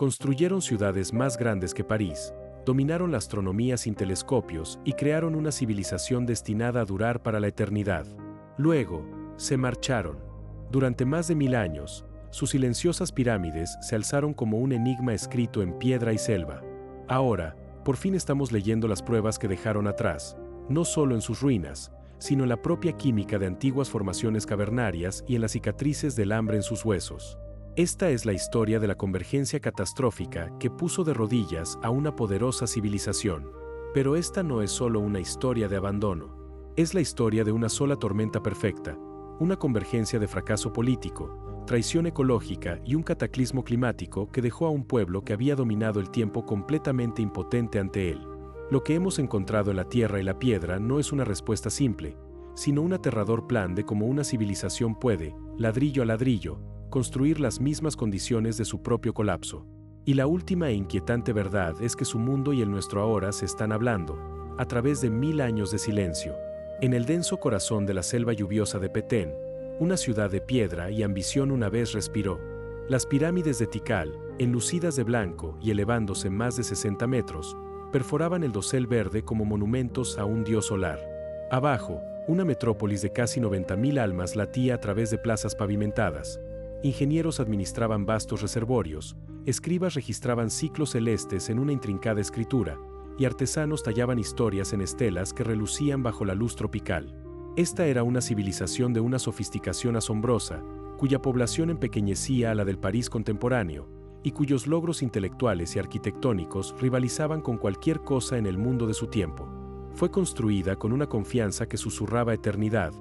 Construyeron ciudades más grandes que París, dominaron la astronomía sin telescopios y crearon una civilización destinada a durar para la eternidad. Luego, se marcharon. Durante más de 1000 años, sus silenciosas pirámides se alzaron como un enigma escrito en piedra y selva. Ahora, por fin estamos leyendo las pruebas que dejaron atrás, no solo en sus ruinas, sino en la propia química de antiguas formaciones cavernarias y en las cicatrices del hambre en sus huesos. Esta es la historia de la convergencia catastrófica que puso de rodillas a una poderosa civilización. Pero esta no es solo una historia de abandono. Es la historia de una sola tormenta perfecta, una convergencia de fracaso político, traición ecológica y un cataclismo climático que dejó a un pueblo que había dominado el tiempo completamente impotente ante él. Lo que hemos encontrado en la tierra y la piedra no es una respuesta simple, sino un aterrador plan de cómo una civilización puede, ladrillo a ladrillo, construir las mismas condiciones de su propio colapso. Y la última e inquietante verdad es que su mundo y el nuestro ahora se están hablando, a través de 1000 años de silencio. En el denso corazón de la selva lluviosa de Petén, una ciudad de piedra y ambición una vez respiró. Las pirámides de Tikal, enlucidas de blanco y elevándose más de 60 metros, perforaban el dosel verde como monumentos a un dios solar. Abajo, una metrópolis de casi 90.000 almas latía a través de plazas pavimentadas. Ingenieros administraban vastos reservorios, escribas registraban ciclos celestes en una intrincada escritura, y artesanos tallaban historias en estelas que relucían bajo la luz tropical. Esta era una civilización de una sofisticación asombrosa, cuya población empequeñecía a la del París contemporáneo, y cuyos logros intelectuales y arquitectónicos rivalizaban con cualquier cosa en el mundo de su tiempo. Fue construida con una confianza que susurraba eternidad,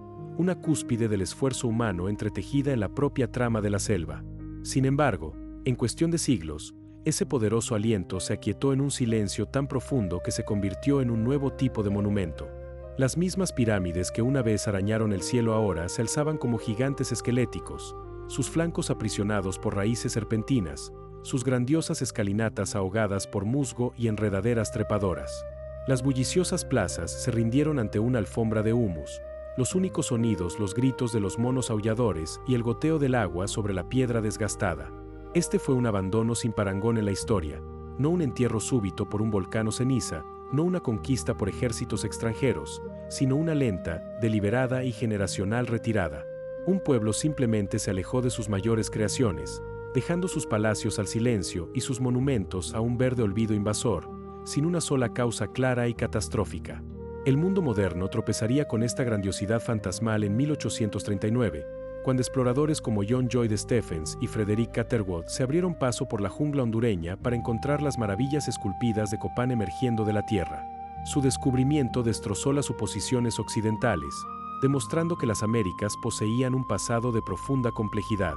una cúspide del esfuerzo humano entretejida en la propia trama de la selva. Sin embargo, en cuestión de siglos, ese poderoso aliento se aquietó en un silencio tan profundo que se convirtió en un nuevo tipo de monumento. Las mismas pirámides que una vez arañaron el cielo ahora se alzaban como gigantes esqueléticos, sus flancos aprisionados por raíces serpentinas, sus grandiosas escalinatas ahogadas por musgo y enredaderas trepadoras. Las bulliciosas plazas se rindieron ante una alfombra de humus, los únicos sonidos los gritos de los monos aulladores y el goteo del agua sobre la piedra desgastada. Este fue un abandono sin parangón en la historia, no un entierro súbito por un volcán o ceniza, no una conquista por ejércitos extranjeros, sino una lenta, deliberada y generacional retirada. Un pueblo simplemente se alejó de sus mayores creaciones, dejando sus palacios al silencio y sus monumentos a un verde olvido invasor, sin una sola causa clara y catastrófica. El mundo moderno tropezaría con esta grandiosidad fantasmal en 1839, cuando exploradores como John Lloyd Stephens y Frederick Catherwood se abrieron paso por la jungla hondureña para encontrar las maravillas esculpidas de Copán emergiendo de la tierra. Su descubrimiento destrozó las suposiciones occidentales, demostrando que las Américas poseían un pasado de profunda complejidad.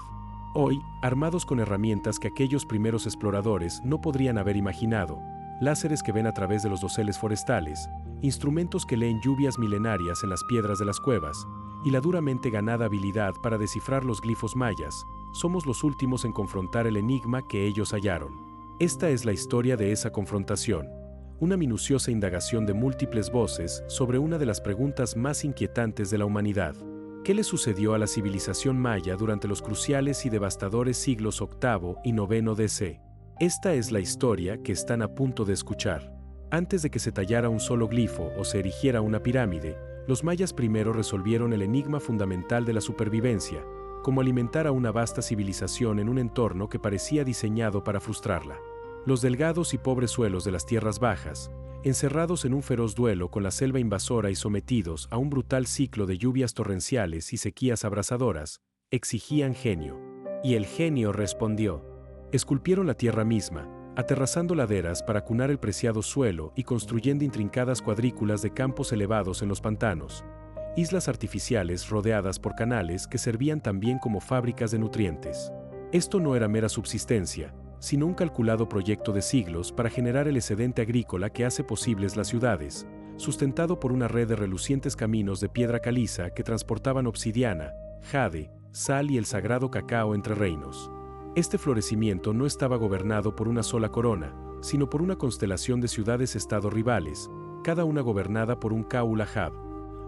Hoy, armados con herramientas que aquellos primeros exploradores no podrían haber imaginado, láseres que ven a través de los doseles forestales, instrumentos que leen lluvias milenarias en las piedras de las cuevas, y la duramente ganada habilidad para descifrar los glifos mayas, somos los últimos en confrontar el enigma que ellos hallaron. Esta es la historia de esa confrontación, una minuciosa indagación de múltiples voces sobre una de las preguntas más inquietantes de la humanidad. ¿Qué le sucedió a la civilización maya durante los cruciales y devastadores siglos VIII y IX DC? Esta es la historia que están a punto de escuchar. Antes de que se tallara un solo glifo o se erigiera una pirámide, los mayas primero resolvieron el enigma fundamental de la supervivencia, como alimentar a una vasta civilización en un entorno que parecía diseñado para frustrarla. Los delgados y pobres suelos de las tierras bajas, encerrados en un feroz duelo con la selva invasora y sometidos a un brutal ciclo de lluvias torrenciales y sequías abrasadoras, exigían genio. Y el genio respondió. Esculpieron la tierra misma, aterrazando laderas para cunar el preciado suelo y construyendo intrincadas cuadrículas de campos elevados en los pantanos, islas artificiales rodeadas por canales que servían también como fábricas de nutrientes. Esto no era mera subsistencia, sino un calculado proyecto de siglos para generar el excedente agrícola que hace posibles las ciudades, sustentado por una red de relucientes caminos de piedra caliza que transportaban obsidiana, jade, sal y el sagrado cacao entre reinos. Este florecimiento no estaba gobernado por una sola corona, sino por una constelación de ciudades-estado rivales, cada una gobernada por un Kaul-Ahab,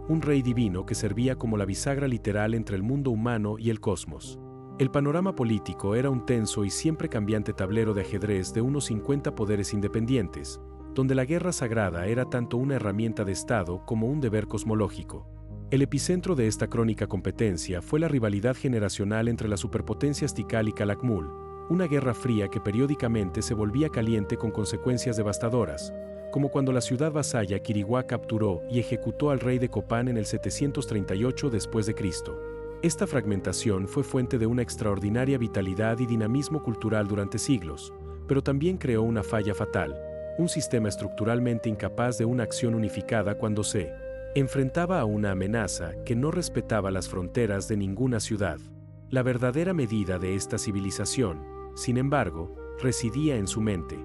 un rey divino que servía como la bisagra literal entre el mundo humano y el cosmos. El panorama político era un tenso y siempre cambiante tablero de ajedrez de unos 50 poderes independientes, donde la guerra sagrada era tanto una herramienta de Estado como un deber cosmológico. El epicentro de esta crónica competencia fue la rivalidad generacional entre las superpotencias Tikal y Calakmul, una guerra fría que periódicamente se volvía caliente con consecuencias devastadoras, como cuando la ciudad vasalla Quiriguá capturó y ejecutó al rey de Copán en el 738 después de Cristo. Esta fragmentación fue fuente de una extraordinaria vitalidad y dinamismo cultural durante siglos, pero también creó una falla fatal, un sistema estructuralmente incapaz de una acción unificada cuando se enfrentaba a una amenaza que no respetaba las fronteras de ninguna ciudad. La verdadera medida de esta civilización, sin embargo, residía en su mente.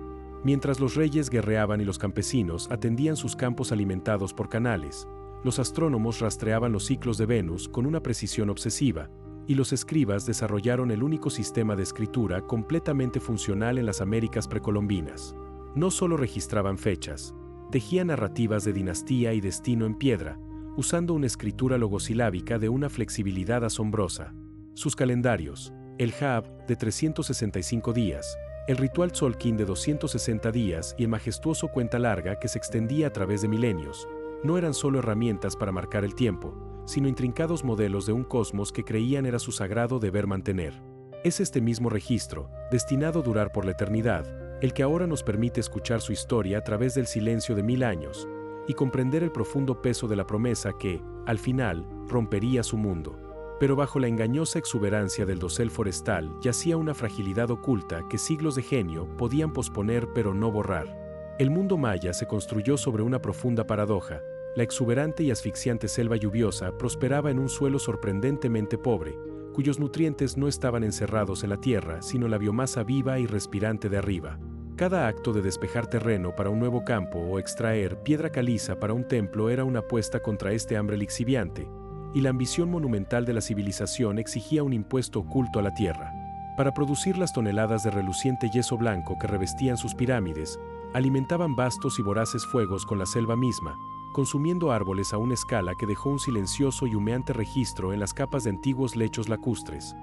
Mientras los reyes guerreaban y los campesinos atendían sus campos alimentados por canales, los astrónomos rastreaban los ciclos de Venus con una precisión obsesiva, y los escribas desarrollaron el único sistema de escritura completamente funcional en las Américas precolombinas. No solo registraban fechas, tejían narrativas de dinastía y destino en piedra, usando una escritura logosilábica de una flexibilidad asombrosa. Sus calendarios, el Hab, de 365 días, el ritual Tzolk'in de 260 días y el majestuoso cuenta larga que se extendía a través de milenios, no eran solo herramientas para marcar el tiempo, sino intrincados modelos de un cosmos que creían era su sagrado deber mantener. Es este mismo registro, destinado a durar por la eternidad, el que ahora nos permite escuchar su historia a través del silencio de 1000 años, y comprender el profundo peso de la promesa que, al final, rompería su mundo. Pero bajo la engañosa exuberancia del dosel forestal yacía una fragilidad oculta que siglos de genio podían posponer pero no borrar. El mundo maya se construyó sobre una profunda paradoja. La exuberante y asfixiante selva lluviosa prosperaba en un suelo sorprendentemente pobre, cuyos nutrientes no estaban encerrados en la tierra, sino en la biomasa viva y respirante de arriba. Cada acto de despejar terreno para un nuevo campo o extraer piedra caliza para un templo era una apuesta contra este hambre lixiviante, y la ambición monumental de la civilización exigía un impuesto oculto a la tierra. Para producir las toneladas de reluciente yeso blanco que revestían sus pirámides, alimentaban vastos y voraces fuegos con la selva misma, consumiendo árboles a una escala que dejó un silencioso y humeante registro en las capas de antiguos lechos lacustres.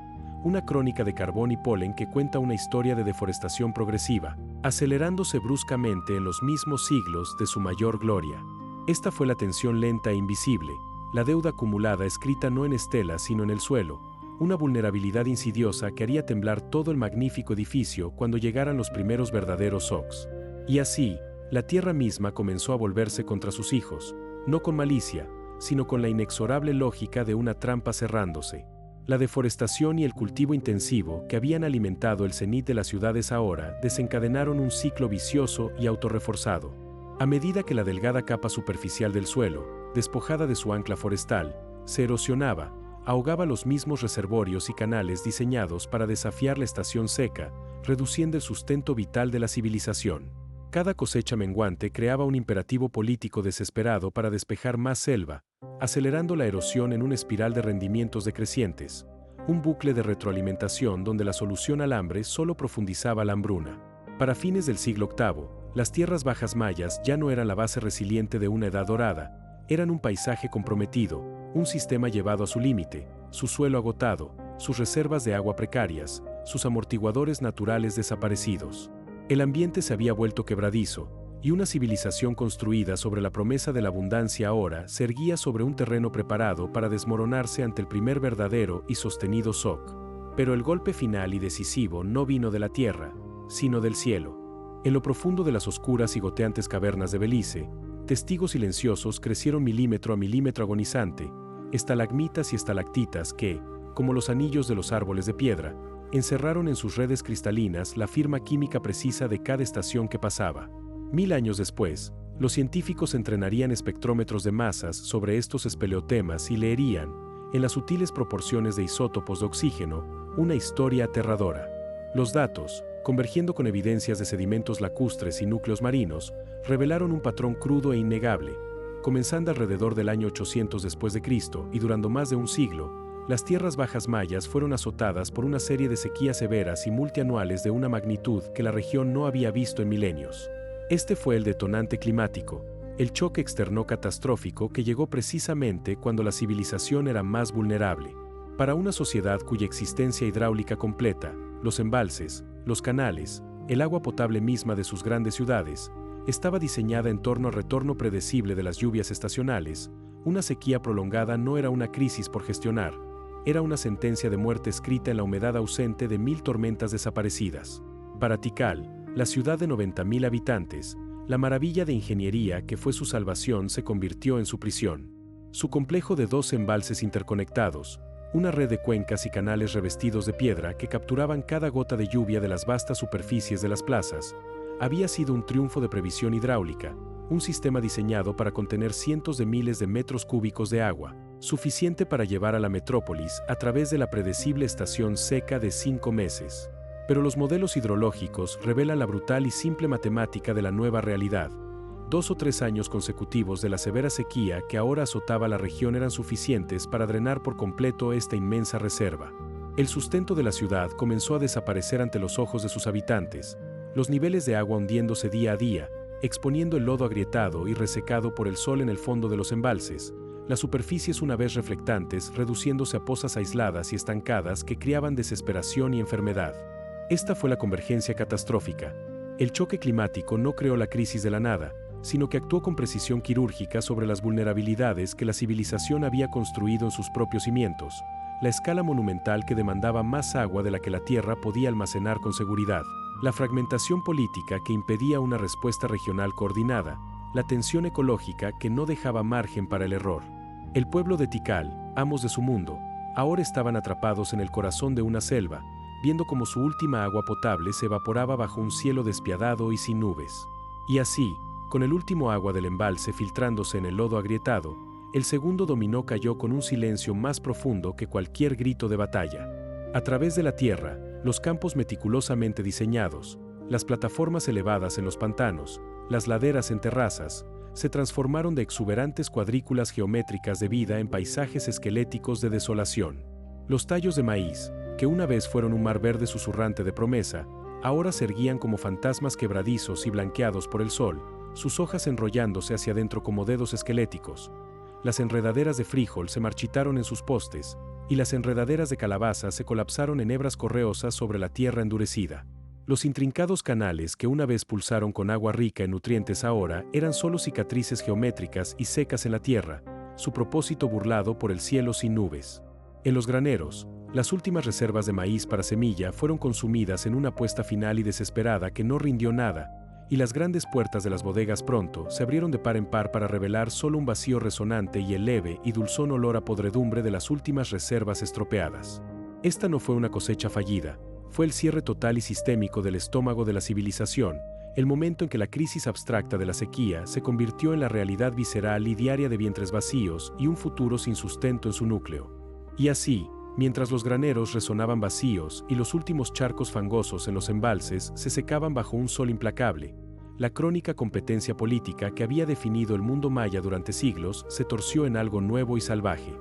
Una crónica de carbón y polen que cuenta una historia de deforestación progresiva, acelerándose bruscamente en los mismos siglos de su mayor gloria. Esta fue la tensión lenta e invisible, la deuda acumulada escrita no en estelas sino en el suelo, una vulnerabilidad insidiosa que haría temblar todo el magnífico edificio cuando llegaran los primeros verdaderos Ox. Y así, la tierra misma comenzó a volverse contra sus hijos, no con malicia, sino con la inexorable lógica de una trampa cerrándose. La deforestación y el cultivo intensivo que habían alimentado el cenit de las ciudades ahora desencadenaron un ciclo vicioso y autorreforzado. A medida que la delgada capa superficial del suelo, despojada de su ancla forestal, se erosionaba, ahogaba los mismos reservorios y canales diseñados para desafiar la estación seca, reduciendo el sustento vital de la civilización. Cada cosecha menguante creaba un imperativo político desesperado para despejar más selva, acelerando la erosión en una espiral de rendimientos decrecientes, un bucle de retroalimentación donde la solución al hambre solo profundizaba la hambruna. Para fines del siglo VIII, las tierras bajas mayas ya no eran la base resiliente de una edad dorada, eran un paisaje comprometido, un sistema llevado a su límite, su suelo agotado, sus reservas de agua precarias, sus amortiguadores naturales desaparecidos. El ambiente se había vuelto quebradizo, y una civilización construida sobre la promesa de la abundancia ahora se erguía sobre un terreno preparado para desmoronarse ante el primer verdadero y sostenido shock. Pero el golpe final y decisivo no vino de la tierra, sino del cielo. En lo profundo de las oscuras y goteantes cavernas de Belice, testigos silenciosos crecieron milímetro a milímetro agonizante, estalagmitas y estalactitas que, como los anillos de los árboles de piedra, encerraron en sus redes cristalinas la firma química precisa de cada estación que pasaba. 1000 años después, los científicos entrenarían espectrómetros de masas sobre estos espeleotemas y leerían, en las sutiles proporciones de isótopos de oxígeno, una historia aterradora. Los datos, convergiendo con evidencias de sedimentos lacustres y núcleos marinos, revelaron un patrón crudo e innegable. Comenzando alrededor del año 800 después de Cristo y durando más de un siglo, las tierras bajas mayas fueron azotadas por una serie de sequías severas y multianuales de una magnitud que la región no había visto en milenios. Este fue el detonante climático, el choque externo catastrófico que llegó precisamente cuando la civilización era más vulnerable. Para una sociedad cuya existencia hidráulica completa, los embalses, los canales, el agua potable misma de sus grandes ciudades, estaba diseñada en torno al retorno predecible de las lluvias estacionales, una sequía prolongada no era una crisis por gestionar, era una sentencia de muerte escrita en la humedad ausente de 1000 tormentas desaparecidas. Para Tikal, la ciudad de 90.000 habitantes, la maravilla de ingeniería que fue su salvación se convirtió en su prisión. Su complejo de 2 embalses interconectados, una red de cuencas y canales revestidos de piedra que capturaban cada gota de lluvia de las vastas superficies de las plazas, había sido un triunfo de previsión hidráulica, un sistema diseñado para contener cientos de miles de metros cúbicos de agua, suficiente para llevar a la metrópolis a través de la predecible estación seca de 5 meses. Pero los modelos hidrológicos revelan la brutal y simple matemática de la nueva realidad. 2 o 3 años consecutivos de la severa sequía que ahora azotaba la región eran suficientes para drenar por completo esta inmensa reserva. El sustento de la ciudad comenzó a desaparecer ante los ojos de sus habitantes, los niveles de agua hundiéndose día a día, exponiendo el lodo agrietado y resecado por el sol en el fondo de los embalses, las superficies una vez reflectantes reduciéndose a pozas aisladas y estancadas que criaban desesperación y enfermedad. Esta fue la convergencia catastrófica. El choque climático no creó la crisis de la nada, sino que actuó con precisión quirúrgica sobre las vulnerabilidades que la civilización había construido en sus propios cimientos, la escala monumental que demandaba más agua de la que la Tierra podía almacenar con seguridad, la fragmentación política que impedía una respuesta regional coordinada, la tensión ecológica que no dejaba margen para el error. El pueblo de Tikal, amos de su mundo, ahora estaban atrapados en el corazón de una selva, viendo cómo su última agua potable se evaporaba bajo un cielo despiadado y sin nubes. Y así, con el último agua del embalse filtrándose en el lodo agrietado, el segundo dominó cayó con un silencio más profundo que cualquier grito de batalla. A través de la tierra, los campos meticulosamente diseñados, las plataformas elevadas en los pantanos, las laderas en terrazas, se transformaron de exuberantes cuadrículas geométricas de vida en paisajes esqueléticos de desolación. Los tallos de maíz, que una vez fueron un mar verde susurrante de promesa, ahora se erguían como fantasmas quebradizos y blanqueados por el sol, sus hojas enrollándose hacia adentro como dedos esqueléticos. Las enredaderas de frijol se marchitaron en sus postes, y las enredaderas de calabaza se colapsaron en hebras correosas sobre la tierra endurecida. Los intrincados canales que una vez pulsaron con agua rica en nutrientes ahora eran solo cicatrices geométricas y secas en la tierra, su propósito burlado por el cielo sin nubes. En los graneros, las últimas reservas de maíz para semilla fueron consumidas en una apuesta final y desesperada que no rindió nada, y las grandes puertas de las bodegas pronto se abrieron de par en par para revelar solo un vacío resonante y el leve y dulzón olor a podredumbre de las últimas reservas estropeadas. Esta no fue una cosecha fallida, fue el cierre total y sistémico del estómago de la civilización, el momento en que la crisis abstracta de la sequía se convirtió en la realidad visceral y diaria de vientres vacíos y un futuro sin sustento en su núcleo. Y así, mientras los graneros resonaban vacíos y los últimos charcos fangosos en los embalses se secaban bajo un sol implacable, la crónica competencia política que había definido el mundo maya durante siglos se torció en algo nuevo y salvaje.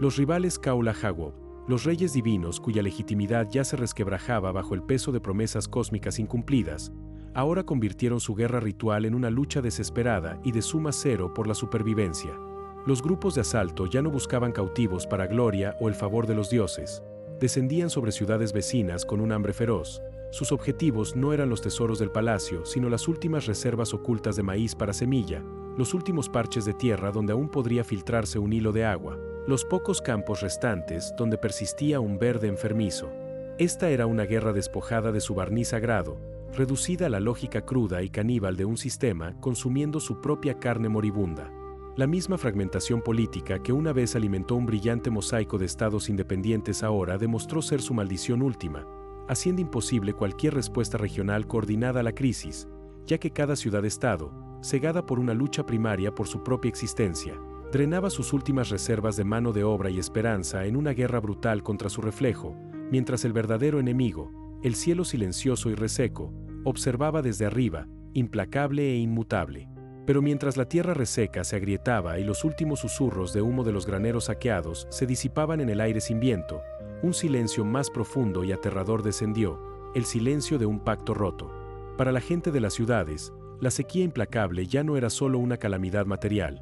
Los rivales Kaula Hagob, los reyes divinos cuya legitimidad ya se resquebrajaba bajo el peso de promesas cósmicas incumplidas, ahora convirtieron su guerra ritual en una lucha desesperada y de suma cero por la supervivencia. Los grupos de asalto ya no buscaban cautivos para gloria o el favor de los dioses, descendían sobre ciudades vecinas con un hambre feroz. Sus objetivos no eran los tesoros del palacio, sino las últimas reservas ocultas de maíz para semilla, los últimos parches de tierra donde aún podría filtrarse un hilo de agua, los pocos campos restantes donde persistía un verde enfermizo. Esta era una guerra despojada de su barniz sagrado, reducida a la lógica cruda y caníbal de un sistema consumiendo su propia carne moribunda. La misma fragmentación política que una vez alimentó un brillante mosaico de estados independientes ahora demostró ser su maldición última, haciendo imposible cualquier respuesta regional coordinada a la crisis, ya que cada ciudad-estado, cegada por una lucha primaria por su propia existencia, drenaba sus últimas reservas de mano de obra y esperanza en una guerra brutal contra su reflejo, mientras el verdadero enemigo, el cielo silencioso y reseco, observaba desde arriba, implacable e inmutable. Pero mientras la tierra reseca se agrietaba y los últimos susurros de humo de los graneros saqueados se disipaban en el aire sin viento, un silencio más profundo y aterrador descendió, el silencio de un pacto roto. Para la gente de las ciudades, la sequía implacable ya no era solo una calamidad material,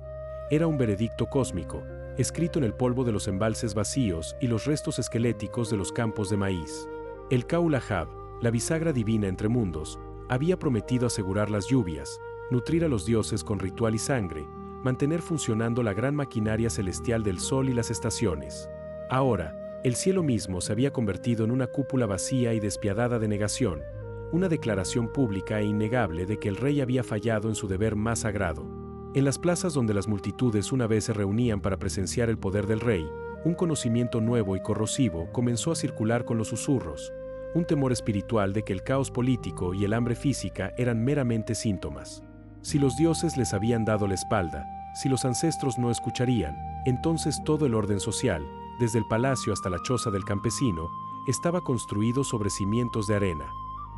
era un veredicto cósmico, escrito en el polvo de los embalses vacíos y los restos esqueléticos de los campos de maíz. El Kaulahab, la bisagra divina entre mundos, había prometido asegurar las lluvias, nutrir a los dioses con ritual y sangre, mantener funcionando la gran maquinaria celestial del sol y las estaciones. Ahora, el cielo mismo se había convertido en una cúpula vacía y despiadada de negación, una declaración pública e innegable de que el rey había fallado en su deber más sagrado. En las plazas donde las multitudes una vez se reunían para presenciar el poder del rey, un conocimiento nuevo y corrosivo comenzó a circular con los susurros, un temor espiritual de que el caos político y el hambre física eran meramente síntomas. Si los dioses les habían dado la espalda, si los ancestros no escucharían, entonces todo el orden social, desde el palacio hasta la choza del campesino, estaba construido sobre cimientos de arena.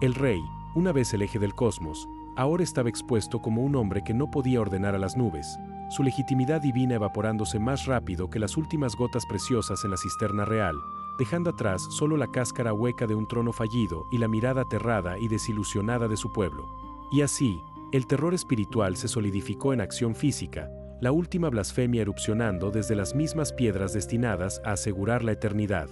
El rey, una vez el eje del cosmos, ahora estaba expuesto como un hombre que no podía ordenar a las nubes, su legitimidad divina evaporándose más rápido que las últimas gotas preciosas en la cisterna real, dejando atrás solo la cáscara hueca de un trono fallido y la mirada aterrada y desilusionada de su pueblo. Y así, el terror espiritual se solidificó en acción física, la última blasfemia erupcionando desde las mismas piedras destinadas a asegurar la eternidad.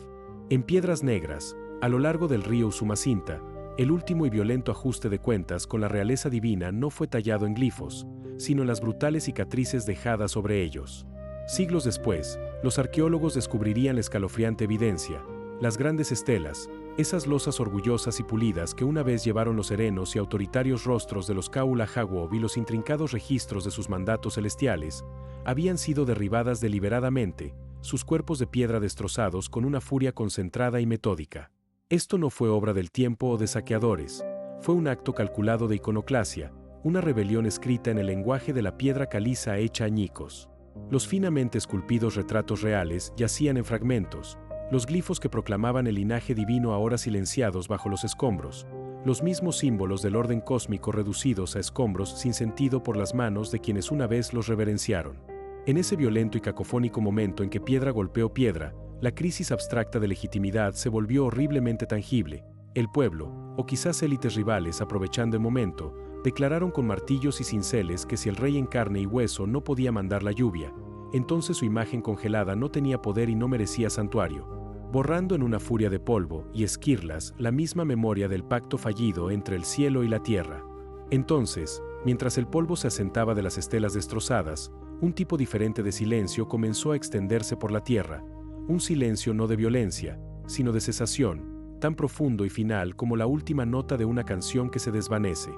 En piedras negras, a lo largo del río Usumacinta, el último y violento ajuste de cuentas con la realeza divina no fue tallado en glifos, sino en las brutales cicatrices dejadas sobre ellos. Siglos después, los arqueólogos descubrirían la escalofriante evidencia, las grandes estelas, esas losas orgullosas y pulidas que una vez llevaron los serenos y autoritarios rostros de los Kaulahagwob y los intrincados registros de sus mandatos celestiales, habían sido derribadas deliberadamente, sus cuerpos de piedra destrozados con una furia concentrada y metódica. Esto no fue obra del tiempo o de saqueadores, fue un acto calculado de iconoclasia, una rebelión escrita en el lenguaje de la piedra caliza hecha añicos. Los finamente esculpidos retratos reales yacían en fragmentos, los glifos que proclamaban el linaje divino ahora silenciados bajo los escombros, los mismos símbolos del orden cósmico reducidos a escombros sin sentido por las manos de quienes una vez los reverenciaron. En ese violento y cacofónico momento en que piedra golpeó piedra, la crisis abstracta de legitimidad se volvió horriblemente tangible. El pueblo, o quizás élites rivales aprovechando el momento, declararon con martillos y cinceles que si el rey en carne y hueso no podía mandar la lluvia, entonces su imagen congelada no tenía poder y no merecía santuario, borrando en una furia de polvo y esquirlas la misma memoria del pacto fallido entre el cielo y la tierra. Entonces, mientras el polvo se asentaba de las estelas destrozadas, un tipo diferente de silencio comenzó a extenderse por la tierra, un silencio no de violencia, sino de cesación, tan profundo y final como la última nota de una canción que se desvanece.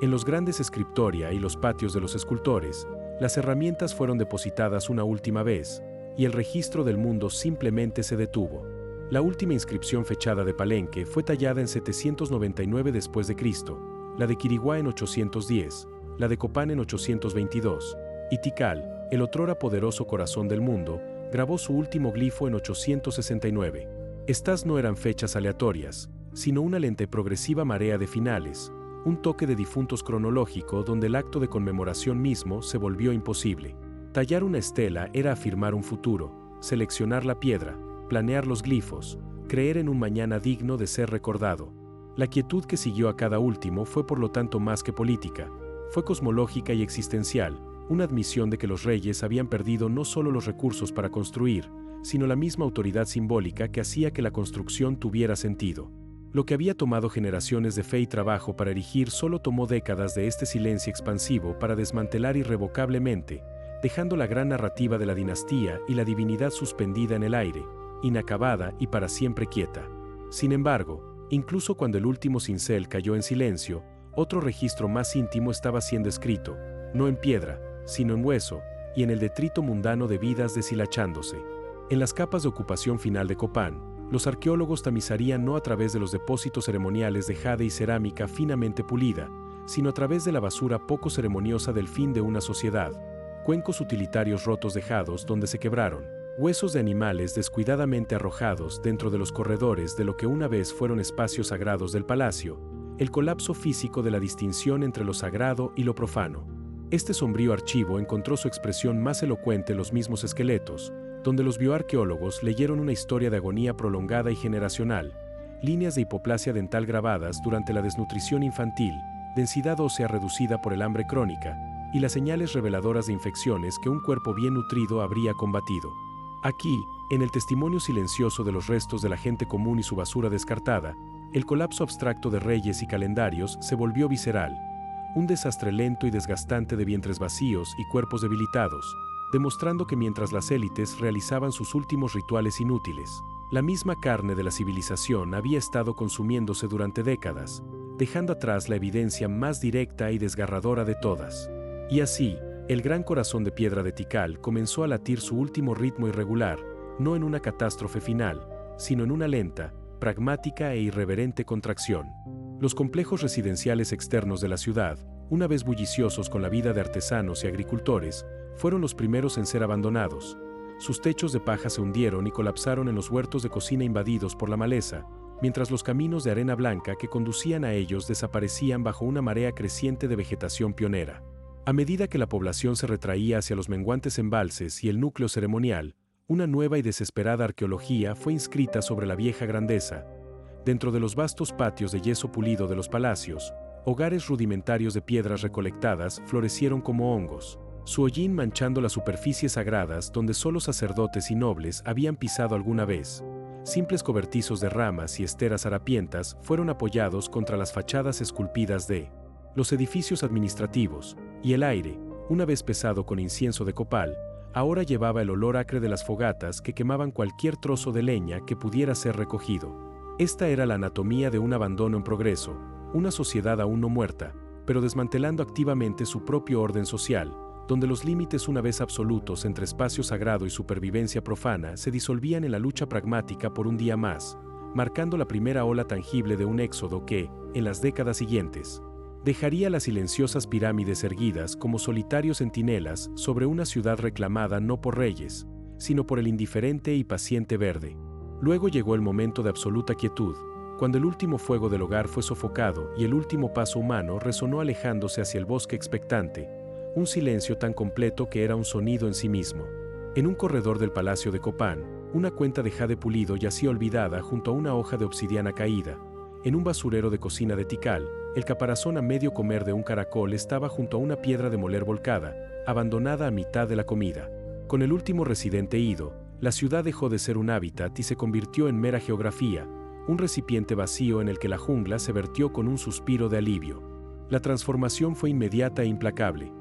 En los grandes scriptoria y los patios de los escultores, las herramientas fueron depositadas una última vez, y el registro del mundo simplemente se detuvo. La última inscripción fechada de Palenque fue tallada en 799 después de Cristo, la de Quiriguá en 810, la de Copán en 822, y Tikal, el otrora poderoso corazón del mundo, grabó su último glifo en 869. Estas no eran fechas aleatorias, sino una lenta y progresiva marea de finales, un toque de difuntos cronológico donde el acto de conmemoración mismo se volvió imposible. Tallar una estela era afirmar un futuro, seleccionar la piedra, planear los glifos, creer en un mañana digno de ser recordado. La quietud que siguió a cada último fue por lo tanto más que política, fue cosmológica y existencial, una admisión de que los reyes habían perdido no solo los recursos para construir, sino la misma autoridad simbólica que hacía que la construcción tuviera sentido. Lo que había tomado generaciones de fe y trabajo para erigir solo tomó décadas de este silencio expansivo para desmantelar irrevocablemente, dejando la gran narrativa de la dinastía y la divinidad suspendida en el aire, inacabada y para siempre quieta. Sin embargo, incluso cuando el último cincel cayó en silencio, otro registro más íntimo estaba siendo escrito, no en piedra, sino en hueso, y en el detrito mundano de vidas deshilachándose. En las capas de ocupación final de Copán, los arqueólogos tamizarían no a través de los depósitos ceremoniales de jade y cerámica finamente pulida, sino a través de la basura poco ceremoniosa del fin de una sociedad, cuencos utilitarios rotos dejados donde se quebraron, huesos de animales descuidadamente arrojados dentro de los corredores de lo que una vez fueron espacios sagrados del palacio, el colapso físico de la distinción entre lo sagrado y lo profano. Este sombrío archivo encontró su expresión más elocuente en los mismos esqueletos, donde los bioarqueólogos leyeron una historia de agonía prolongada y generacional, líneas de hipoplasia dental grabadas durante la desnutrición infantil, densidad ósea reducida por el hambre crónica, y las señales reveladoras de infecciones que un cuerpo bien nutrido habría combatido. Aquí, en el testimonio silencioso de los restos de la gente común y su basura descartada, el colapso abstracto de reyes y calendarios se volvió visceral, un desastre lento y desgastante de vientres vacíos y cuerpos debilitados, demostrando que mientras las élites realizaban sus últimos rituales inútiles, la misma carne de la civilización había estado consumiéndose durante décadas, dejando atrás la evidencia más directa y desgarradora de todas. Y así, el gran corazón de piedra de Tikal comenzó a latir su último ritmo irregular, no en una catástrofe final, sino en una lenta, pragmática e irreverente contracción. Los complejos residenciales externos de la ciudad, una vez bulliciosos con la vida de artesanos y agricultores, fueron los primeros en ser abandonados. Sus techos de paja se hundieron y colapsaron en los huertos de cocina invadidos por la maleza, mientras los caminos de arena blanca que conducían a ellos desaparecían bajo una marea creciente de vegetación pionera. A medida que la población se retraía hacia los menguantes embalses y el núcleo ceremonial, una nueva y desesperada arqueología fue inscrita sobre la vieja grandeza. Dentro de los vastos patios de yeso pulido de los palacios, hogares rudimentarios de piedras recolectadas florecieron como hongos, su hollín manchando las superficies sagradas donde solo sacerdotes y nobles habían pisado alguna vez. Simples cobertizos de ramas y esteras harapientas fueron apoyados contra las fachadas esculpidas de los edificios administrativos, y el aire, una vez pesado con incienso de copal, ahora llevaba el olor acre de las fogatas que quemaban cualquier trozo de leña que pudiera ser recogido. Esta era la anatomía de un abandono en progreso, una sociedad aún no muerta, pero desmantelando activamente su propio orden social, donde los límites una vez absolutos entre espacio sagrado y supervivencia profana se disolvían en la lucha pragmática por un día más, marcando la primera ola tangible de un éxodo que, en las décadas siguientes, dejaría las silenciosas pirámides erguidas como solitarios centinelas sobre una ciudad reclamada no por reyes, sino por el indiferente y paciente verde. Luego llegó el momento de absoluta quietud, cuando el último fuego del hogar fue sofocado y el último paso humano resonó alejándose hacia el bosque expectante, un silencio tan completo que era un sonido en sí mismo. En un corredor del palacio de Copán, una cuenta de jade pulido yacía olvidada junto a una hoja de obsidiana caída. En un basurero de cocina de Tikal, el caparazón a medio comer de un caracol estaba junto a una piedra de moler volcada, abandonada a mitad de la comida. Con el último residente ido, la ciudad dejó de ser un hábitat y se convirtió en mera geografía, un recipiente vacío en el que la jungla se vertió con un suspiro de alivio. La transformación fue inmediata e implacable.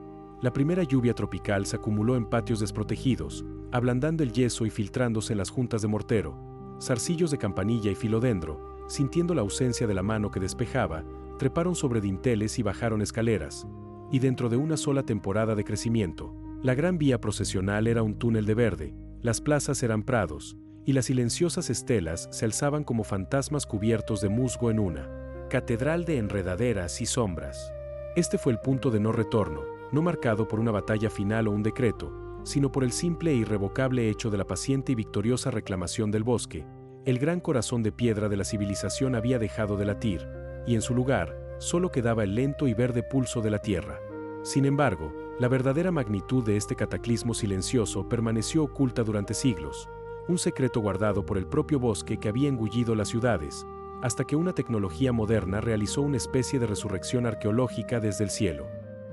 La primera lluvia tropical se acumuló en patios desprotegidos, ablandando el yeso y filtrándose en las juntas de mortero. Zarcillos de campanilla y filodendro, sintiendo la ausencia de la mano que despejaba, treparon sobre dinteles y bajaron escaleras. Y dentro de una sola temporada de crecimiento, la gran vía procesional era un túnel de verde, las plazas eran prados, y las silenciosas estelas se alzaban como fantasmas cubiertos de musgo en una catedral de enredaderas y sombras. Este fue el punto de no retorno, no marcado por una batalla final o un decreto, sino por el simple e irrevocable hecho de la paciente y victoriosa reclamación del bosque. El gran corazón de piedra de la civilización había dejado de latir, y en su lugar, solo quedaba el lento y verde pulso de la tierra. Sin embargo, la verdadera magnitud de este cataclismo silencioso permaneció oculta durante siglos, un secreto guardado por el propio bosque que había engullido las ciudades, hasta que una tecnología moderna realizó una especie de resurrección arqueológica desde el cielo.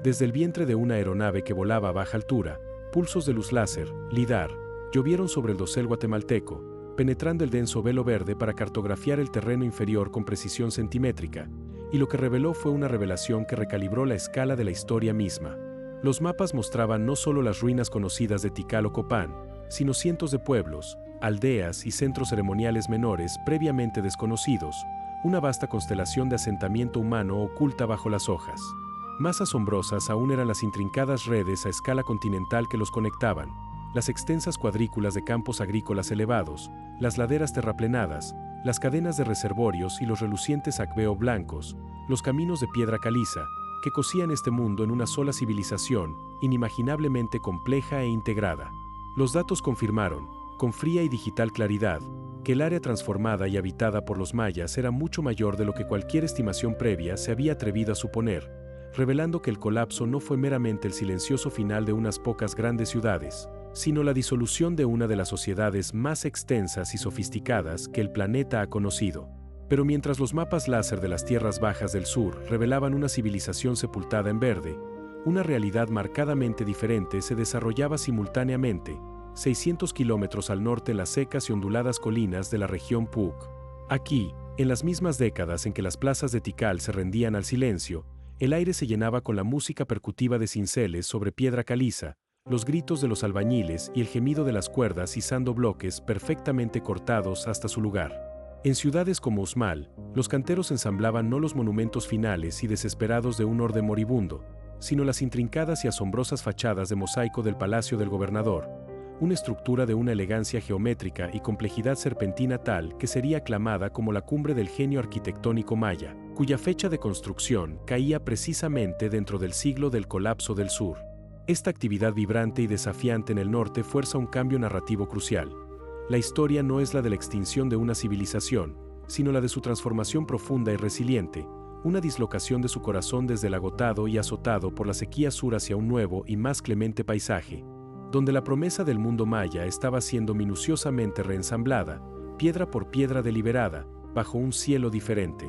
Desde el vientre de una aeronave que volaba a baja altura, pulsos de luz láser, lidar, llovieron sobre el dosel guatemalteco, penetrando el denso velo verde para cartografiar el terreno inferior con precisión centimétrica, y lo que reveló fue una revelación que recalibró la escala de la historia misma. Los mapas mostraban no solo las ruinas conocidas de Tikal o Copán, sino cientos de pueblos, aldeas y centros ceremoniales menores previamente desconocidos, una vasta constelación de asentamiento humano oculta bajo las hojas. Más asombrosas aún eran las intrincadas redes a escala continental que los conectaban, las extensas cuadrículas de campos agrícolas elevados, las laderas terraplenadas, las cadenas de reservorios y los relucientes akbeo blancos, los caminos de piedra caliza, que cosían este mundo en una sola civilización, inimaginablemente compleja e integrada. Los datos confirmaron, con fría y digital claridad, que el área transformada y habitada por los mayas era mucho mayor de lo que cualquier estimación previa se había atrevido a suponer, revelando que el colapso no fue meramente el silencioso final de unas pocas grandes ciudades, sino la disolución de una de las sociedades más extensas y sofisticadas que el planeta ha conocido. Pero mientras los mapas láser de las tierras bajas del sur revelaban una civilización sepultada en verde, una realidad marcadamente diferente se desarrollaba simultáneamente, 600 kilómetros al norte en las secas y onduladas colinas de la región Puuc. Aquí, en las mismas décadas en que las plazas de Tikal se rendían al silencio, el aire se llenaba con la música percutiva de cinceles sobre piedra caliza, los gritos de los albañiles y el gemido de las cuerdas izando bloques perfectamente cortados hasta su lugar. En ciudades como Uxmal, los canteros ensamblaban no los monumentos finales y desesperados de un orden moribundo, sino las intrincadas y asombrosas fachadas de mosaico del Palacio del Gobernador, una estructura de una elegancia geométrica y complejidad serpentina tal que sería aclamada como la cumbre del genio arquitectónico maya, cuya fecha de construcción caía precisamente dentro del siglo del colapso del sur. Esta actividad vibrante y desafiante en el norte fuerza un cambio narrativo crucial. La historia no es la de la extinción de una civilización, sino la de su transformación profunda y resiliente, una dislocación de su corazón desde el agotado y azotado por la sequía sur hacia un nuevo y más clemente paisaje, donde la promesa del mundo maya estaba siendo minuciosamente reensamblada, piedra por piedra deliberada, bajo un cielo diferente.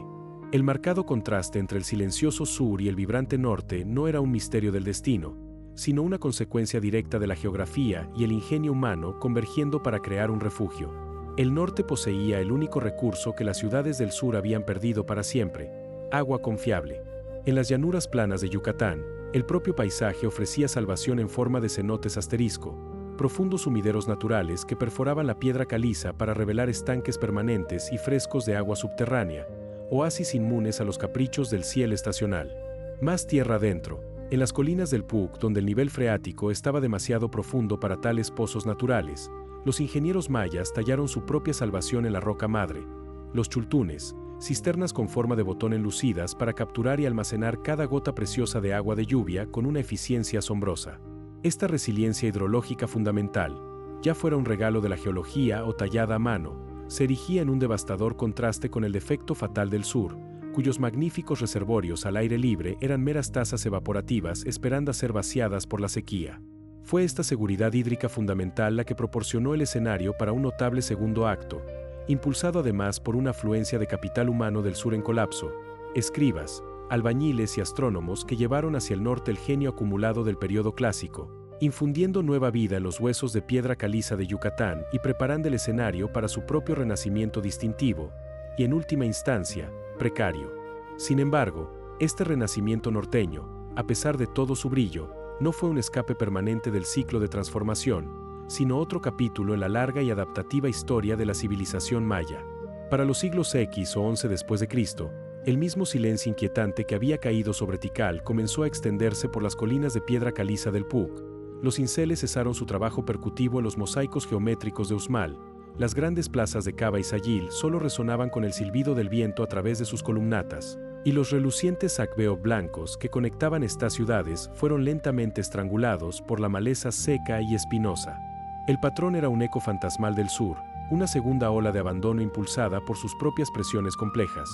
El marcado contraste entre el silencioso sur y el vibrante norte no era un misterio del destino, sino una consecuencia directa de la geografía y el ingenio humano convergiendo para crear un refugio. El norte poseía el único recurso que las ciudades del sur habían perdido para siempre: agua confiable. En las llanuras planas de Yucatán, el propio paisaje ofrecía salvación en forma de cenotes asterisco, profundos sumideros naturales que perforaban la piedra caliza para revelar estanques permanentes y frescos de agua subterránea, oasis inmunes a los caprichos del cielo estacional. Más tierra adentro, en las colinas del Puuc, donde el nivel freático estaba demasiado profundo para tales pozos naturales, los ingenieros mayas tallaron su propia salvación en la roca madre, los chultunes, cisternas con forma de botón enlucidas para capturar y almacenar cada gota preciosa de agua de lluvia con una eficiencia asombrosa. Esta resiliencia hidrológica fundamental, ya fuera un regalo de la geología o tallada a mano, se erigía en un devastador contraste con el defecto fatal del sur, cuyos magníficos reservorios al aire libre eran meras tazas evaporativas esperando a ser vaciadas por la sequía. Fue esta seguridad hídrica fundamental la que proporcionó el escenario para un notable segundo acto, impulsado además por una afluencia de capital humano del sur en colapso, escribas, albañiles y astrónomos que llevaron hacia el norte el genio acumulado del periodo clásico, infundiendo nueva vida en los huesos de piedra caliza de Yucatán y preparando el escenario para su propio renacimiento distintivo, y en última instancia, precario. Sin embargo, este renacimiento norteño, a pesar de todo su brillo, no fue un escape permanente del ciclo de transformación, sino otro capítulo en la larga y adaptativa historia de la civilización maya. Para los siglos X o XI después de Cristo, el mismo silencio inquietante que había caído sobre Tikal comenzó a extenderse por las colinas de piedra caliza del Puuc. Los cinceles cesaron su trabajo percutivo en los mosaicos geométricos de Uxmal. Las grandes plazas de Cava y Sayil solo resonaban con el silbido del viento a través de sus columnatas, y los relucientes sacbeo blancos que conectaban estas ciudades fueron lentamente estrangulados por la maleza seca y espinosa. El patrón era un eco fantasmal del sur, una segunda ola de abandono impulsada por sus propias presiones complejas,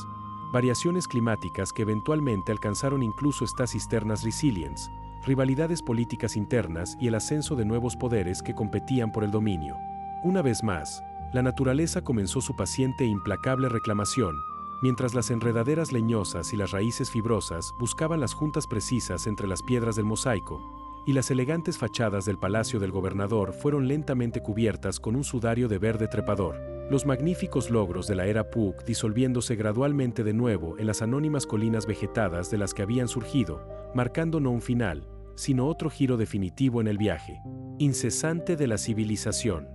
variaciones climáticas que eventualmente alcanzaron incluso estas cisternas resilience, rivalidades políticas internas y el ascenso de nuevos poderes que competían por el dominio. Una vez más, la naturaleza comenzó su paciente e implacable reclamación, mientras las enredaderas leñosas y las raíces fibrosas buscaban las juntas precisas entre las piedras del mosaico, y las elegantes fachadas del Palacio del Gobernador fueron lentamente cubiertas con un sudario de verde trepador, los magníficos logros de la era Puuc disolviéndose gradualmente de nuevo en las anónimas colinas vegetadas de las que habían surgido, marcando no un final, sino otro giro definitivo en el viaje incesante de la civilización.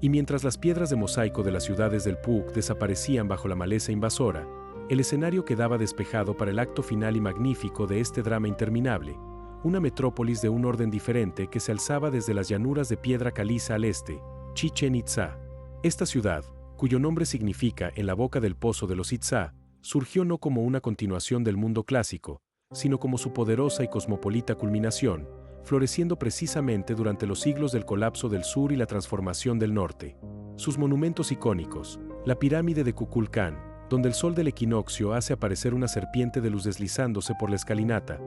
Y mientras las piedras de mosaico de las ciudades del Puuc desaparecían bajo la maleza invasora, el escenario quedaba despejado para el acto final y magnífico de este drama interminable, una metrópolis de un orden diferente que se alzaba desde las llanuras de piedra caliza al este, Chichén Itzá. Esta ciudad, cuyo nombre significa en la boca del pozo de los Itzá, surgió no como una continuación del mundo clásico, sino como su poderosa y cosmopolita culminación, floreciendo precisamente durante los siglos del colapso del sur y la transformación del norte. Sus monumentos icónicos, la pirámide de Kukulcán, donde el sol del equinoccio hace aparecer una serpiente de luz deslizándose por la escalinata,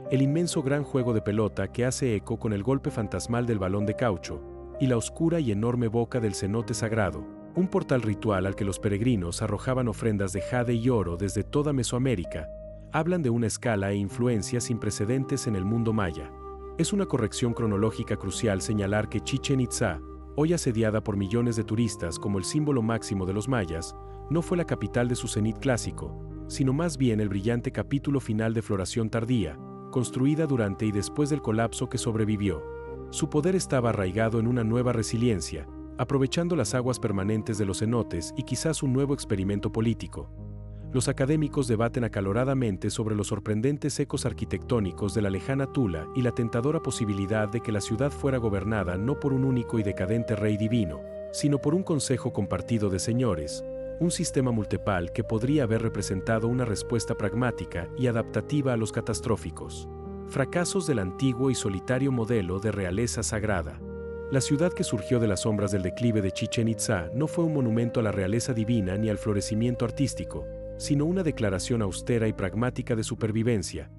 el inmenso gran juego de pelota que hace eco con el golpe fantasmal del balón de caucho, y la oscura y enorme boca del cenote sagrado, un portal ritual al que los peregrinos arrojaban ofrendas de jade y oro desde toda Mesoamérica, hablan de una escala e influencia sin precedentes en el mundo maya. Es una corrección cronológica crucial señalar que Chichén Itzá, hoy asediada por millones de turistas como el símbolo máximo de los mayas, no fue la capital de su cenit clásico, sino más bien el brillante capítulo final de floración tardía, construida durante y después del colapso que sobrevivió. Su poder estaba arraigado en una nueva resiliencia, aprovechando las aguas permanentes de los cenotes y quizás un nuevo experimento político. Los académicos debaten acaloradamente sobre los sorprendentes ecos arquitectónicos de la lejana Tula y la tentadora posibilidad de que la ciudad fuera gobernada no por un único y decadente rey divino, sino por un consejo compartido de señores, un sistema multipal que podría haber representado una respuesta pragmática y adaptativa a los catastróficos fracasos del antiguo y solitario modelo de realeza sagrada. La ciudad que surgió de las sombras del declive de Chichén Itzá no fue un monumento a la realeza divina ni al florecimiento artístico, sino una declaración austera y pragmática de supervivencia.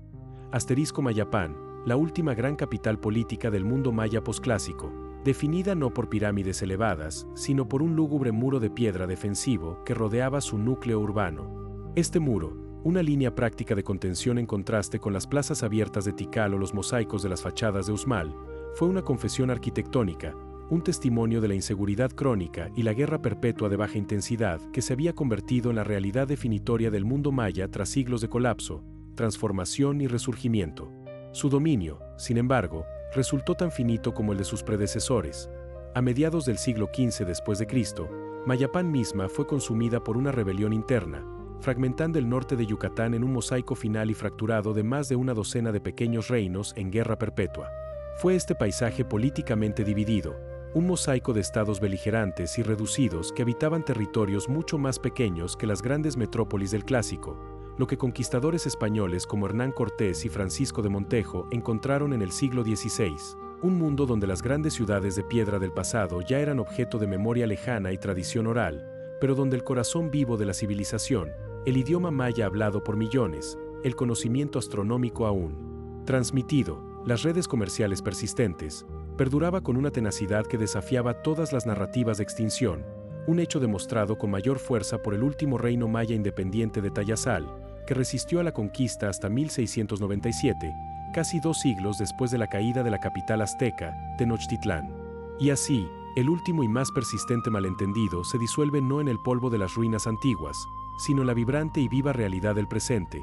Asterisco Mayapán, la última gran capital política del mundo maya posclásico, definida no por pirámides elevadas, sino por un lúgubre muro de piedra defensivo que rodeaba su núcleo urbano. Este muro, una línea práctica de contención en contraste con las plazas abiertas de Tikal o los mosaicos de las fachadas de Uxmal, fue una confesión arquitectónica, un testimonio de la inseguridad crónica y la guerra perpetua de baja intensidad que se había convertido en la realidad definitoria del mundo maya tras siglos de colapso, transformación y resurgimiento. Su dominio, sin embargo, resultó tan finito como el de sus predecesores. A mediados del siglo XV después de Cristo, Mayapán misma fue consumida por una rebelión interna, fragmentando el norte de Yucatán en un mosaico final y fracturado de más de una docena de pequeños reinos en guerra perpetua. Fue este paisaje políticamente dividido, un mosaico de estados beligerantes y reducidos que habitaban territorios mucho más pequeños que las grandes metrópolis del clásico, lo que conquistadores españoles como Hernán Cortés y Francisco de Montejo encontraron en el siglo XVI, un mundo donde las grandes ciudades de piedra del pasado ya eran objeto de memoria lejana y tradición oral, pero donde el corazón vivo de la civilización, el idioma maya hablado por millones, el conocimiento astronómico aún transmitido, las redes comerciales persistentes, perduraba con una tenacidad que desafiaba todas las narrativas de extinción, un hecho demostrado con mayor fuerza por el último reino maya independiente de Tayasal, que resistió a la conquista hasta 1697, casi 2 siglos después de la caída de la capital azteca, Tenochtitlán. Y así, el último y más persistente malentendido se disuelve no en el polvo de las ruinas antiguas, sino en la vibrante y viva realidad del presente.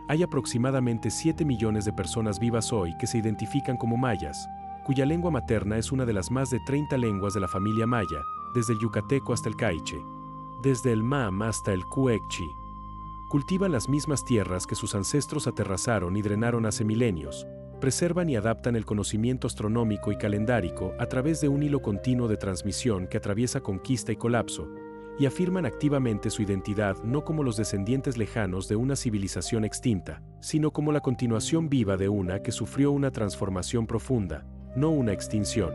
Hay aproximadamente 7 millones de personas vivas hoy que se identifican como mayas, cuya lengua materna es una de las más de 30 lenguas de la familia maya, desde el yucateco hasta el caiche, desde el mam hasta el cuecchi. Cultivan las mismas tierras que sus ancestros aterrazaron y drenaron hace milenios, preservan y adaptan el conocimiento astronómico y calendárico a través de un hilo continuo de transmisión que atraviesa conquista y colapso, y afirman activamente su identidad no como los descendientes lejanos de una civilización extinta, sino como la continuación viva de una que sufrió una transformación profunda, no una extinción.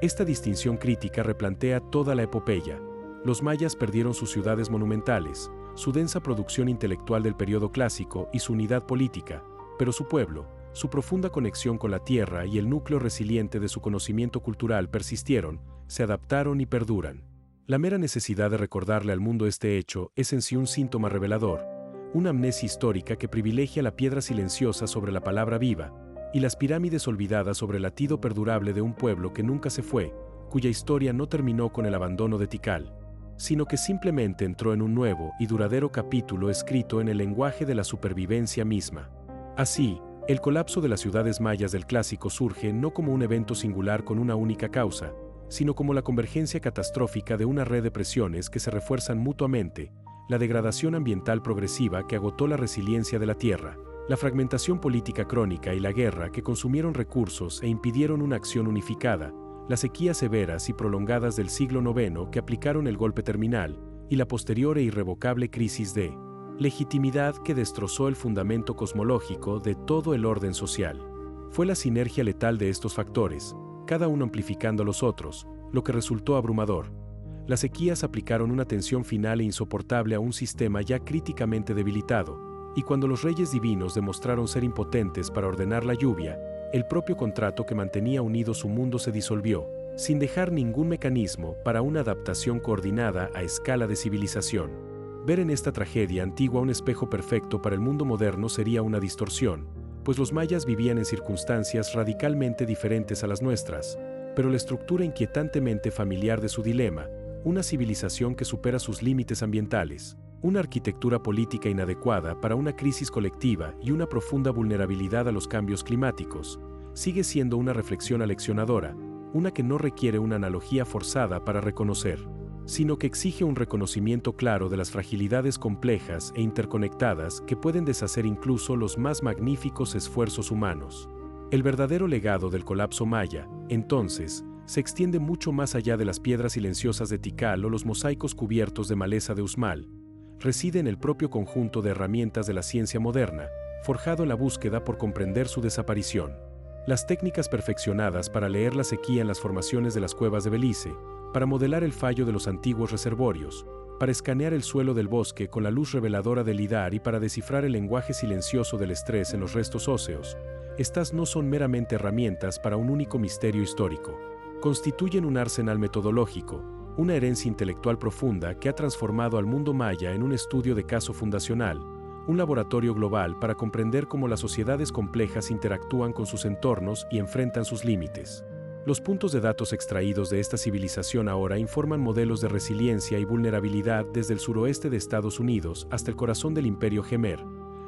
Esta distinción crítica replantea toda la epopeya. Los mayas perdieron sus ciudades monumentales, su densa producción intelectual del periodo clásico y su unidad política, pero su pueblo, su profunda conexión con la tierra y el núcleo resiliente de su conocimiento cultural persistieron, se adaptaron y perduran. La mera necesidad de recordarle al mundo este hecho es en sí un síntoma revelador, una amnesia histórica que privilegia la piedra silenciosa sobre la palabra viva, y las pirámides olvidadas sobre el latido perdurable de un pueblo que nunca se fue, cuya historia no terminó con el abandono de Tikal, sino que simplemente entró en un nuevo y duradero capítulo escrito en el lenguaje de la supervivencia misma. Así, el colapso de las ciudades mayas del clásico surge no como un evento singular con una única causa, sino como la convergencia catastrófica de una red de presiones que se refuerzan mutuamente, la degradación ambiental progresiva que agotó la resiliencia de la tierra, la fragmentación política crónica y la guerra que consumieron recursos e impidieron una acción unificada, las sequías severas y prolongadas del siglo IX que aplicaron el golpe terminal, y la posterior e irrevocable crisis de legitimidad que destrozó el fundamento cosmológico de todo el orden social. Fue la sinergia letal de estos factores, cada uno amplificando a los otros, lo que resultó abrumador. Las sequías aplicaron una tensión final e insoportable a un sistema ya críticamente debilitado, y cuando los reyes divinos demostraron ser impotentes para ordenar la lluvia, el propio contrato que mantenía unido su mundo se disolvió, sin dejar ningún mecanismo para una adaptación coordinada a escala de civilización. Ver en esta tragedia antigua un espejo perfecto para el mundo moderno sería una distorsión, pues los mayas vivían en circunstancias radicalmente diferentes a las nuestras, pero la estructura inquietantemente familiar de su dilema, una civilización que supera sus límites ambientales, una arquitectura política inadecuada para una crisis colectiva y una profunda vulnerabilidad a los cambios climáticos, sigue siendo una reflexión aleccionadora, una que no requiere una analogía forzada para reconocer, sino que exige un reconocimiento claro de las fragilidades complejas e interconectadas que pueden deshacer incluso los más magníficos esfuerzos humanos. El verdadero legado del colapso maya, entonces, se extiende mucho más allá de las piedras silenciosas de Tikal o los mosaicos cubiertos de maleza de Uxmal. Reside en el propio conjunto de herramientas de la ciencia moderna, forjado en la búsqueda por comprender su desaparición. Las técnicas perfeccionadas para leer la sequía en las formaciones de las cuevas de Belice, para modelar el fallo de los antiguos reservorios, para escanear el suelo del bosque con la luz reveladora del lidar y para descifrar el lenguaje silencioso del estrés en los restos óseos, estas no son meramente herramientas para un único misterio histórico. Constituyen un arsenal metodológico, una herencia intelectual profunda que ha transformado al mundo maya en un estudio de caso fundacional, un laboratorio global para comprender cómo las sociedades complejas interactúan con sus entornos y enfrentan sus límites. Los puntos de datos extraídos de esta civilización ahora informan modelos de resiliencia y vulnerabilidad desde el suroeste de Estados Unidos hasta el corazón del Imperio Jemer,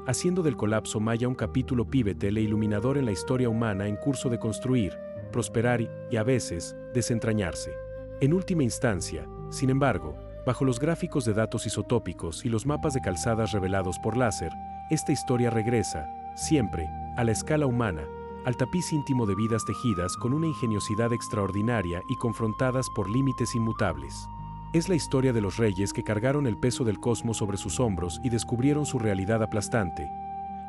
haciendo del colapso maya un capítulo pivotal e iluminador en la historia humana en curso de construir, prosperar y, a veces, desentrañarse. En última instancia, sin embargo, bajo los gráficos de datos isotópicos y los mapas de calzadas revelados por láser, esta historia regresa, siempre, a la escala humana, al tapiz íntimo de vidas tejidas con una ingeniosidad extraordinaria y confrontadas por límites inmutables. Es la historia de los reyes que cargaron el peso del cosmos sobre sus hombros y descubrieron su realidad aplastante,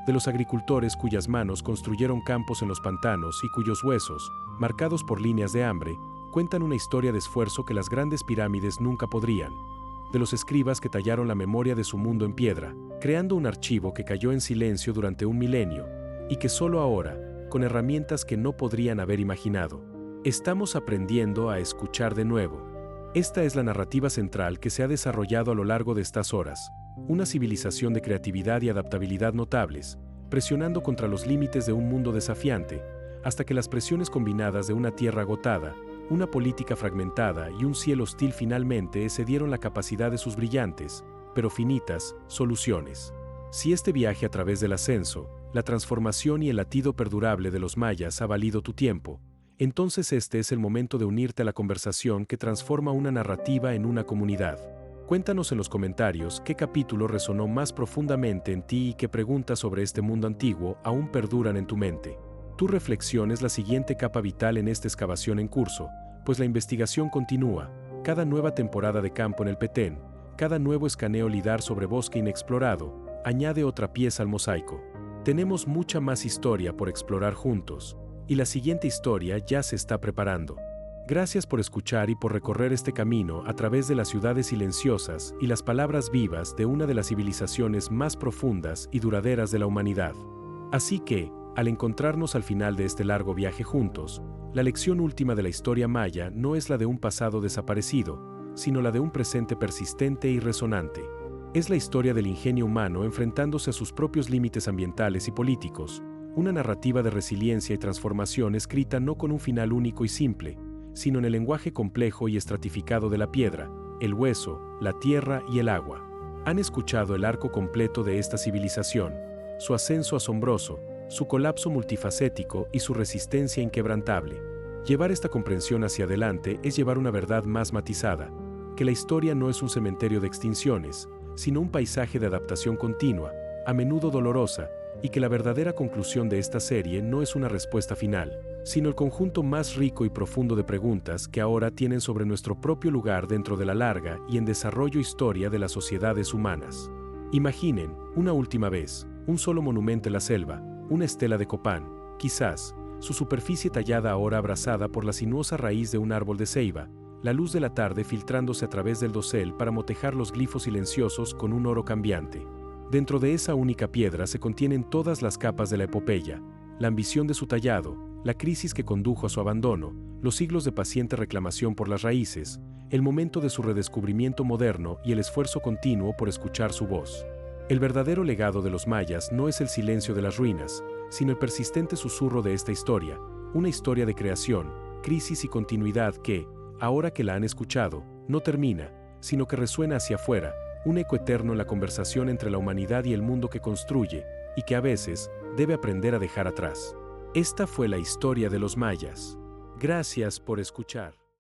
de los agricultores cuyas manos construyeron campos en los pantanos y cuyos huesos, marcados por líneas de hambre, cuentan una historia de esfuerzo que las grandes pirámides nunca podrían, de los escribas que tallaron la memoria de su mundo en piedra, creando un archivo que cayó en silencio durante un milenio, y que solo ahora, con herramientas que no podrían haber imaginado, estamos aprendiendo a escuchar de nuevo. Esta es la narrativa central que se ha desarrollado a lo largo de estas horas, una civilización de creatividad y adaptabilidad notables, presionando contra los límites de un mundo desafiante, hasta que las presiones combinadas de una tierra agotada, una política fragmentada y un cielo hostil finalmente excedieron la capacidad de sus brillantes, pero finitas, soluciones. Si este viaje a través del ascenso, la transformación y el latido perdurable de los mayas ha valido tu tiempo, entonces este es el momento de unirte a la conversación que transforma una narrativa en una comunidad. Cuéntanos en los comentarios qué capítulo resonó más profundamente en ti y qué preguntas sobre este mundo antiguo aún perduran en tu mente. Tu reflexión es la siguiente capa vital en esta excavación en curso, pues la investigación continúa. Cada nueva temporada de campo en el Petén, cada nuevo escaneo lidar sobre bosque inexplorado, añade otra pieza al mosaico. Tenemos mucha más historia por explorar juntos, y la siguiente historia ya se está preparando. Gracias por escuchar y por recorrer este camino a través de las ciudades silenciosas y las palabras vivas de una de las civilizaciones más profundas y duraderas de la humanidad. Así que, al encontrarnos al final de este largo viaje juntos, la lección última de la historia maya no es la de un pasado desaparecido, sino la de un presente persistente y resonante. Es la historia del ingenio humano enfrentándose a sus propios límites ambientales y políticos, una narrativa de resiliencia y transformación escrita no con un final único y simple, sino en el lenguaje complejo y estratificado de la piedra, el hueso, la tierra y el agua. Han escuchado el arco completo de esta civilización, su ascenso asombroso, su colapso multifacético y su resistencia inquebrantable. Llevar esta comprensión hacia adelante es llevar una verdad más matizada, que la historia no es un cementerio de extinciones, sino un paisaje de adaptación continua, a menudo dolorosa, y que la verdadera conclusión de esta serie no es una respuesta final, sino el conjunto más rico y profundo de preguntas que ahora tienen sobre nuestro propio lugar dentro de la larga y en desarrollo historia de las sociedades humanas. Imaginen, una última vez, un solo monumento en la selva, una estela de Copán, quizás, su superficie tallada ahora abrazada por la sinuosa raíz de un árbol de ceiba, la luz de la tarde filtrándose a través del dosel para motejar los glifos silenciosos con un oro cambiante. Dentro de esa única piedra se contienen todas las capas de la epopeya, la ambición de su tallado, la crisis que condujo a su abandono, los siglos de paciente reclamación por las raíces, el momento de su redescubrimiento moderno y el esfuerzo continuo por escuchar su voz. El verdadero legado de los mayas no es el silencio de las ruinas, sino el persistente susurro de esta historia, una historia de creación, crisis y continuidad que, ahora que la han escuchado, no termina, sino que resuena hacia afuera, un eco eterno en la conversación entre la humanidad y el mundo que construye, y que a veces debe aprender a dejar atrás. Esta fue la historia de los mayas. Gracias por escuchar.